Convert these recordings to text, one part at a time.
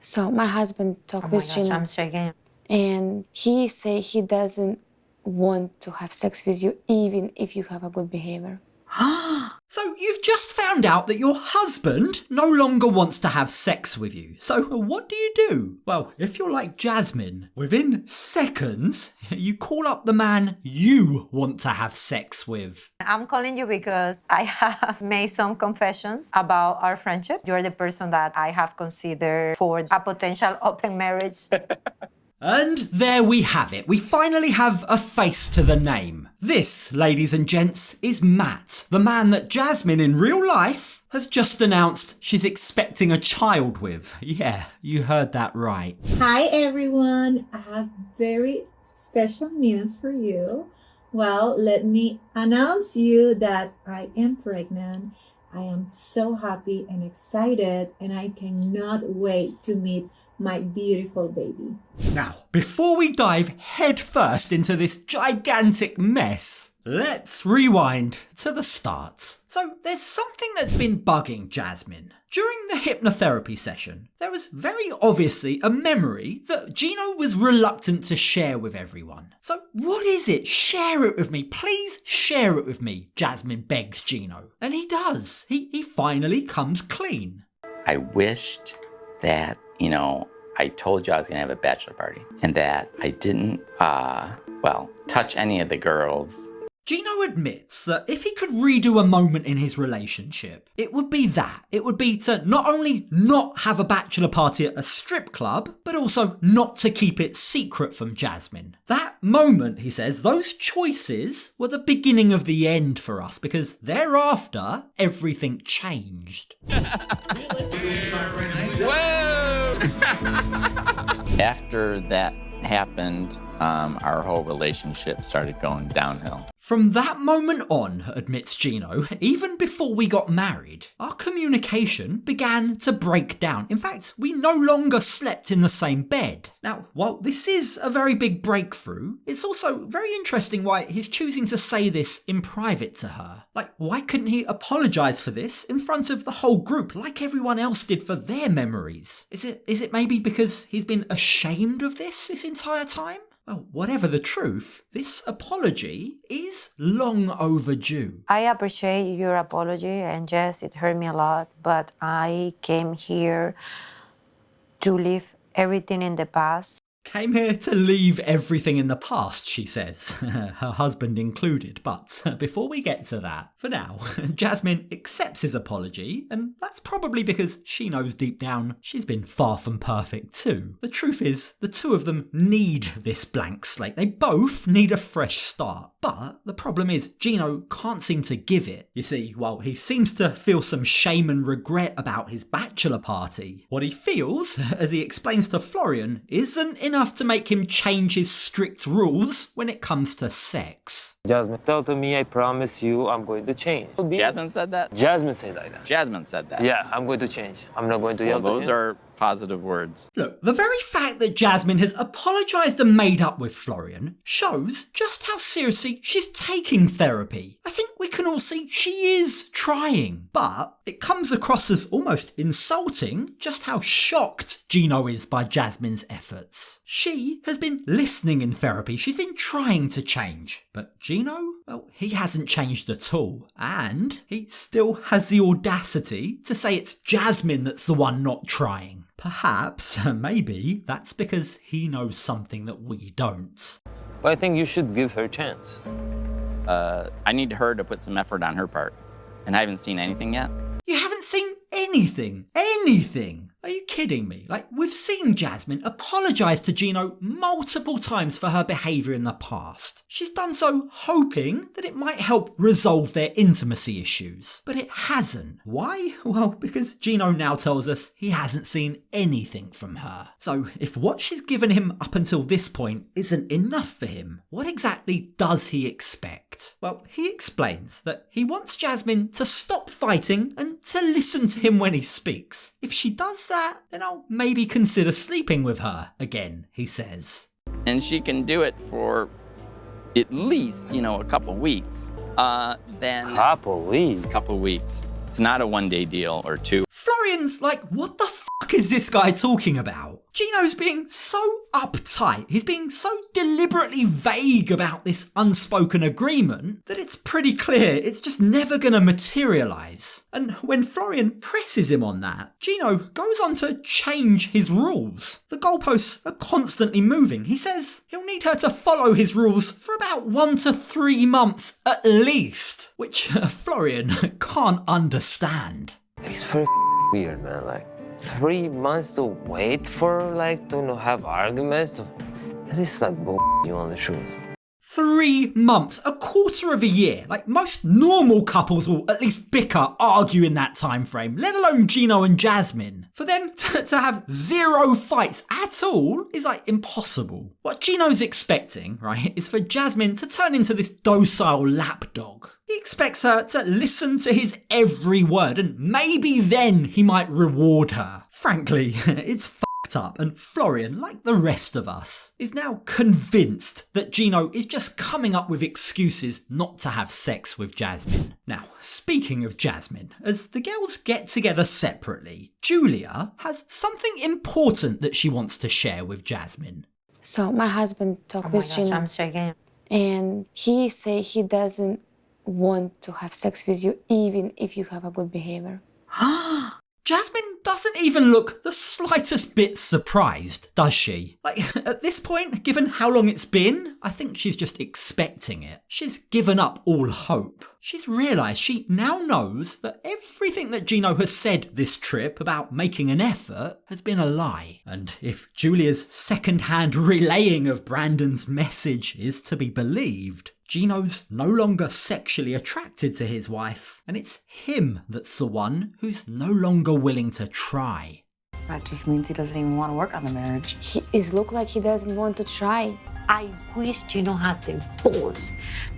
So my husband talked with Gino. I'm shaking. And he say he doesn't want to have sex with you even if you have a good behavior. So you've just found out that your husband no longer wants to have sex with you. So what do? Well, if you're like Jasmine, within seconds, you call up the man you want to have sex with. I'm calling you because I have made some confessions about our friendship. You're the person that I have considered for a potential open marriage. And there we have it. We finally have a face to the name. This, ladies and gents, is Matt, the man that Jasmine in real life has just announced she's expecting a child with. Yeah, you heard that right. Hi everyone, I have very special news for you. Well, let me announce you that I am pregnant. I am so happy and excited, and I cannot wait to meet my beautiful baby. Now, before we dive headfirst into this gigantic mess, let's rewind to the start. So there's something that's been bugging Jasmine. During the hypnotherapy session, there was very obviously a memory that Gino was reluctant to share with everyone. So what is it? Share it with me. Please share it with me, Jasmine begs Gino. And he does. He finally comes clean. I wished that, I told you I was gonna have a bachelor party and that I didn't, touch any of the girls. Gino admits that if he could redo a moment in his relationship, it would be that. It would be to not only not have a bachelor party at a strip club, but also not to keep it secret from Jasmine. That moment, he says, those choices were the beginning of the end for us because thereafter, everything changed. After that happened, our whole relationship started going downhill. From that moment on, admits Gino, even before we got married, our communication began to break down. In fact, we no longer slept in the same bed. Now, while this is a very big breakthrough, it's also very interesting why he's choosing to say this in private to her. Like, why couldn't he apologise for this in front of the whole group like everyone else did for their memories? Is it maybe because he's been ashamed of this entire time? Well, whatever the truth, this apology is long overdue. I appreciate your apology, and yes, it hurt me a lot, but I came here to leave everything in the past. Came here to leave everything in the past, she says, her husband included. But before we get to that, for now, Jasmine accepts his apology, and that's probably because she knows deep down she's been far from perfect too. The truth is, the two of them need this blank slate. They both need a fresh start. But the problem is, Gino can't seem to give it. You see, while he seems to feel some shame and regret about his bachelor party, what he feels, as he explains to Florian, isn't enough to make him change his strict rules when it comes to sex. Jasmine, tell to me, I promise you, I'm going to change. Jasmine said that? Jasmine said that. Jasmine said that. Yeah, I'm going to change. I'm not going to yell to him. Those are positive words. Look, the very fact that Jasmine has apologised and made up with Florian shows just how seriously she's taking therapy. I think we can all see she is trying, but it comes across as almost insulting just how shocked Gino is by Jasmine's efforts. She has been listening in therapy, she's been trying to change, but Gino, well, he hasn't changed at all, and he still has the audacity to say it's Jasmine that's the one not trying. Perhaps, maybe, that's because he knows something that we don't. But I think you should give her a chance. I need her to put some effort on her part. And I haven't seen anything yet. You haven't seen anything? Anything? Are you kidding me? Like, we've seen Jasmine apologise to Gino multiple times for her behaviour in the past. She's done so hoping that it might help resolve their intimacy issues. But it hasn't. Why? Well, because Gino now tells us he hasn't seen anything from her. So if what she's given him up until this point isn't enough for him, what exactly does he expect? Well, he explains that he wants Jasmine to stop fighting and to listen to him when he speaks. If she does that, then I'll maybe consider sleeping with her again, he says. And she can do it for at least, a couple weeks. Then... Couple weeks? Couple weeks. It's not a one-day deal or two. Florian's like, what the f*** fuck is this guy talking about? Gino's being so uptight, he's being so deliberately vague about this unspoken agreement that it's pretty clear it's just never gonna materialise. And when Florian presses him on that, Gino goes on to change his rules. The goalposts are constantly moving. He says he'll need her to follow his rules for about 1 to 3 months at least, which Florian can't understand. It's very weird, man. Like 3 months to wait for to not have arguments. That is like you on the truth. 3 months, a quarter of a year. Like most normal couples will at least bicker, argue in that time frame, let alone Gino and Jasmine. For them to have 0 fights at all is impossible. What Gino's expecting, right, is for Jasmine to turn into this docile lapdog. He expects her to listen to his every word and maybe then he might reward her. Frankly, it's fucked up, and Florian, like the rest of us, is now convinced that Gino is just coming up with excuses not to have sex with Jasmine. Now, speaking of Jasmine, as the girls get together separately, Julia has something important that she wants to share with Jasmine. So my husband talked with Gino, I'm shaking. and he say he doesn't want to have sex with you even if you have a good behavior. Jasmine doesn't even look the slightest bit surprised, does she? At this point, given how long it's been, I think she's just expecting it. She's given up all hope. She's realised she now knows that everything that Gino has said this trip about making an effort has been a lie. And if Julia's second-hand relaying of Brandon's message is to be believed, Gino's no longer sexually attracted to his wife, and it's him that's the one who's no longer willing to try. That just means he doesn't even want to work on the marriage. He is look like he doesn't want to try. I wish Gino had the balls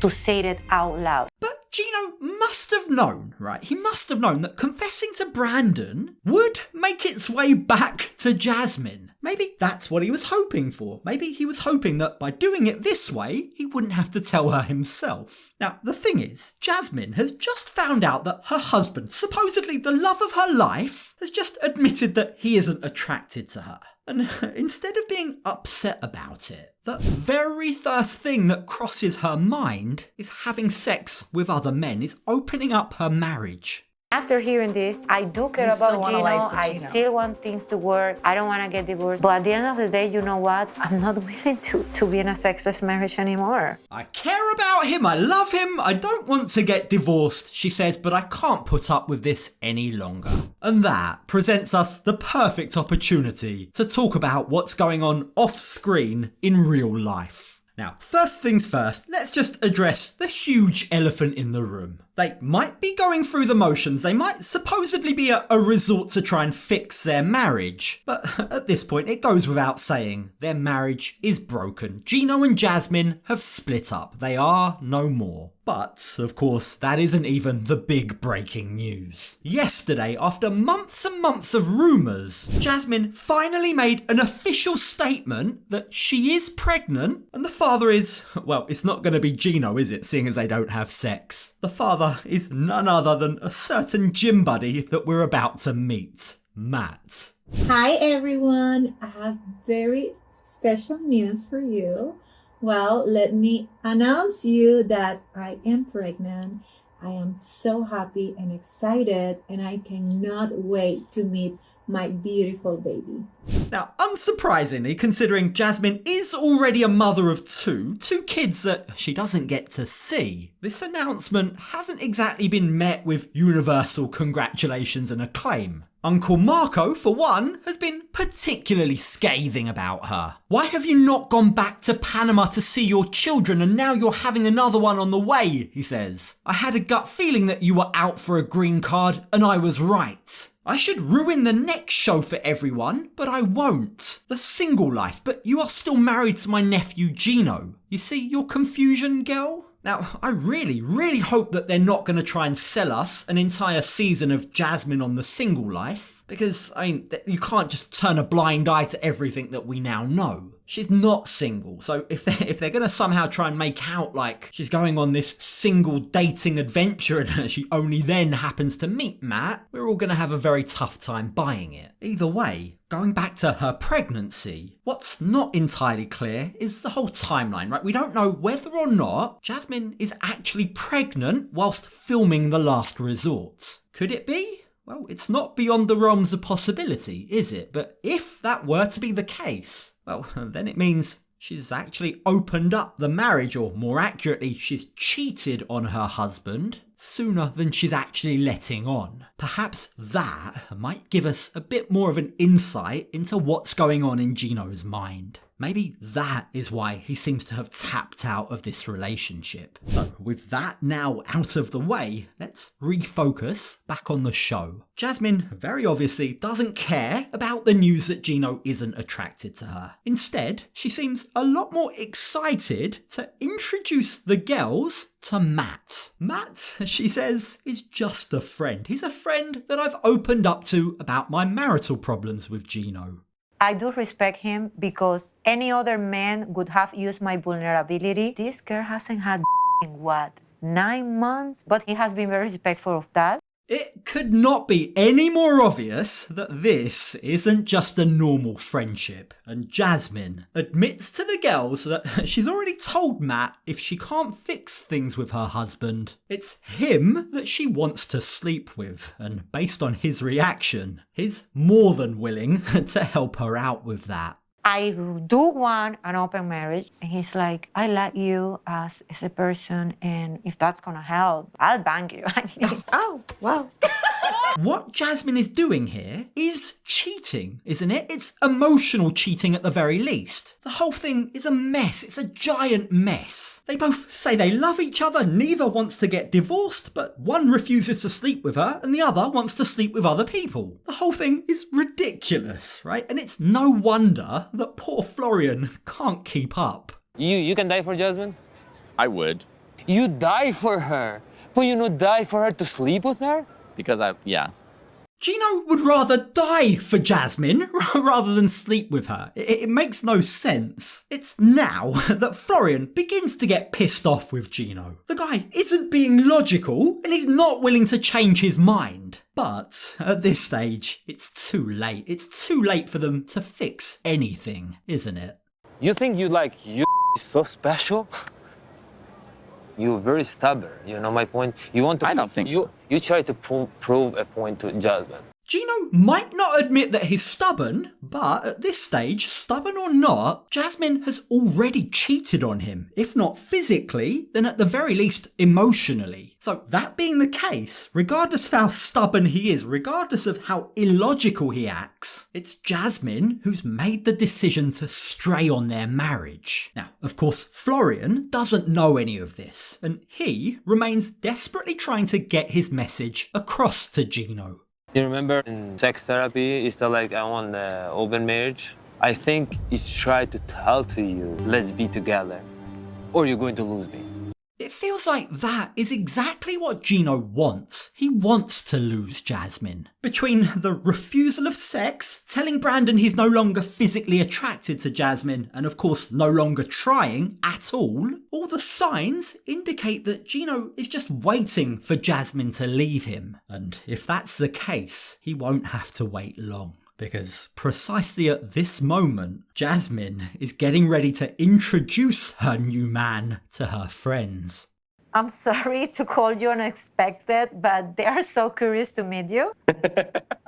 to say it out loud. But Gino must have known, right? He must have known that confessing to Brandon would make its way back to Jasmine. Maybe that's what he was hoping for. Maybe he was hoping that by doing it this way, he wouldn't have to tell her himself. Now, the thing is, Jasmine has just found out that her husband, supposedly the love of her life, has just admitted that he isn't attracted to her. And instead of being upset about it, the very first thing that crosses her mind is having sex with other men, is opening up her marriage. After hearing this, I do care You still about want a Gino. life with I Gino. still want things to work. I don't want to get divorced. But at the end of the day, you know what? I'm not willing to be in a sexless marriage anymore. I care about him, I love him, I don't want to get divorced, she says, but I can't put up with this any longer. And that presents us the perfect opportunity to talk about what's going on off screen in real life. Now, first things first, let's just address the huge elephant in the room. They might be going through the motions, they might supposedly be a resort to try and fix their marriage, but at this point it goes without saying, their marriage is broken. Gino and Jasmine have split up, they are no more. But, of course, that isn't even the big breaking news. Yesterday, after months and months of rumours, Jasmine finally made an official statement that she is pregnant, and the father is, well, it's not going to be Gino, is it, seeing as they don't have sex? The father is none other than a certain gym buddy that we're about to meet, Matt. Hi everyone, I have very special news for you. Well, let me announce you that I am pregnant. I am so happy and excited, and I cannot wait to meet my beautiful baby. Now, unsurprisingly, considering Jasmine is already a mother of two kids that she doesn't get to see, this announcement hasn't exactly been met with universal congratulations and acclaim. Uncle Marco, for one, has been particularly scathing about her. Why have you not gone back to Panama to see your children and now you're having another one on the way, he says. I had a gut feeling that you were out for a green card and I was right. I should ruin the next show for everyone, but I won't. The single life, but you are still married to my nephew Gino. You see your confusion, girl? Now, I really hope that they're not going to try and sell us an entire season of Jasmine on the single life. Because, I mean, you can't just turn a blind eye to everything that we now know. She's not single, so if they're going to somehow try and make out like she's going on this single dating adventure and she only then happens to meet Matt, we're all going to have a very tough time buying it. Either way, going back to her pregnancy, what's not entirely clear is the whole timeline, right? We don't know whether or not Jasmine is actually pregnant whilst filming The Last Resort. Could it be? Well, it's not beyond the realms of possibility, is it? But if that were to be the case, well, then it means she's actually opened up the marriage, or more accurately, she's cheated on her husband sooner than she's actually letting on. Perhaps that might give us a bit more of an insight into what's going on in Gino's mind. Maybe that is why he seems to have tapped out of this relationship. So with that now out of the way, let's refocus back on the show. Jasmine very obviously doesn't care about the news that Gino isn't attracted to her. Instead, she seems a lot more excited to introduce the girls to Matt. Matt, she says, is just a friend. He's a friend that I've opened up to about my marital problems with Gino. I do respect him because any other man would have used my vulnerability. This girl hasn't had in what, 9 months? But he has been very respectful of that. It could not be any more obvious that this isn't just a normal friendship, and Jasmine admits to the girls that she's already told Matt if she can't fix things with her husband, it's him that she wants to sleep with, and based on his reaction, he's more than willing to help her out with that. I do want an open marriage. And he's like, I like you as a person, and if that's gonna help, I'll bang you. Oh, wow. What Jasmine is doing here is cheating, isn't it? It's emotional cheating at the very least. The whole thing is a mess. It's a giant mess. They both say they love each other. Neither wants to get divorced, but one refuses to sleep with her and the other wants to sleep with other people. The whole thing is ridiculous, right? And it's no wonder that poor Florian can't keep up. You can die for Jasmine? I would, You die for her, but you not die for her to sleep with her? because yeah. Gino would rather die for Jasmine rather than sleep with her. It makes no sense. It's now that Florian begins to get pissed off with Gino. The guy isn't being logical and he's not willing to change his mind. But at this stage, it's too late. It's too late for them to fix anything, isn't it? You think you is so special? You're very stubborn, you know my point? You want to I don't think so. You try to prove a point to Jasmine. Gino might not admit that he's stubborn, but at this stage, stubborn or not, Jasmine has already cheated on him. If not physically, then at the very least emotionally. So that being the case, regardless of how stubborn he is, regardless of how illogical he acts, it's Jasmine who's made the decision to stray on their marriage. Now, of course, Florian doesn't know any of this, and he remains desperately trying to get his message across to Gino. You remember in sex therapy, it's like I want the open marriage? I think it's try to tell to you, let's be together, or you're going to lose me. It feels like that is exactly what Gino wants. He wants to lose Jasmine. Between the refusal of sex, telling Brandon he's no longer physically attracted to Jasmine, and of course no longer trying at all the signs indicate that Gino is just waiting for Jasmine to leave him. And if that's the case, he won't have to wait long. Because precisely at this moment, Jasmine is getting ready to introduce her new man to her friends. I'm sorry to call you unexpected, but they are so curious to meet you. Oh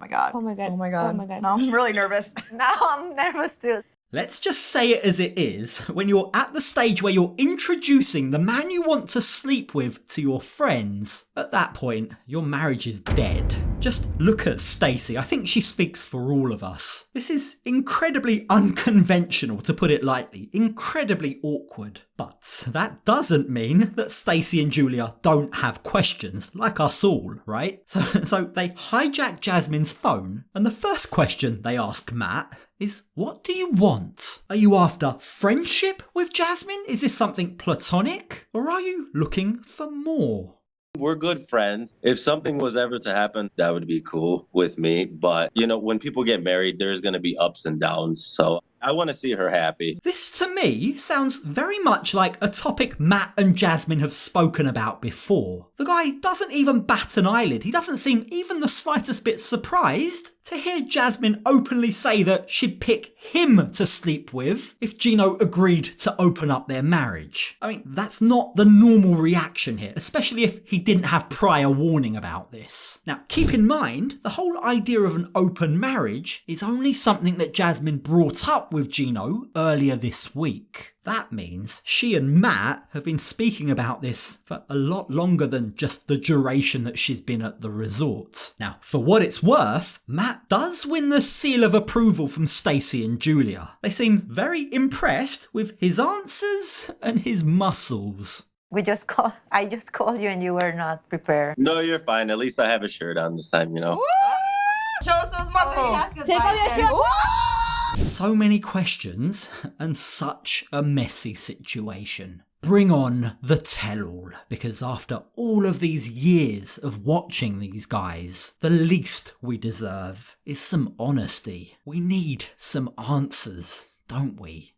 my God. Oh my God. Oh my God. Oh my God. No, I'm really nervous. Now I'm nervous too. Let's just say it as it is. When you're at the stage where you're introducing the man you want to sleep with to your friends, at that point, your marriage is dead. Just look at Stacey. I think she speaks for all of us. This is incredibly unconventional, to put it lightly. Incredibly awkward. But that doesn't mean that Stacey and Julia don't have questions, like us all, right? So they hijack Jasmine's phone, and the first question they ask Matt is, what do you want? Are you after friendship with Jasmine? Is this something platonic? Or are you looking for more? We're good friends. If something was ever to happen, that would be cool with me. But, you know, when people get married, there's going to be ups and downs. So I want to see her happy. This to me sounds very much like a topic Matt and Jasmine have spoken about before. The guy doesn't even bat an eyelid. He doesn't seem even the slightest bit surprised to hear Jasmine openly say that she'd pick him to sleep with if Gino agreed to open up their marriage. I mean, that's not the normal reaction here, especially if he didn't have prior warning about this. Now, keep in mind, the whole idea of an open marriage is only something that Jasmine brought up with Gino earlier this week. That means she and Matt have been speaking about this for a lot longer than just the duration that she's been at the resort. Now, for what it's worth, Matt does win the seal of approval from Stacey and Julia. They seem very impressed with his answers and his muscles. I just called you and you were not prepared. No, you're fine. At least I have a shirt on this time, you know. Show us those muscles. Take off your shirt. So many questions and such a messy situation. Bring on the tell-all, because after all of these years of watching these guys, the least we deserve is some honesty. We need some answers, don't we?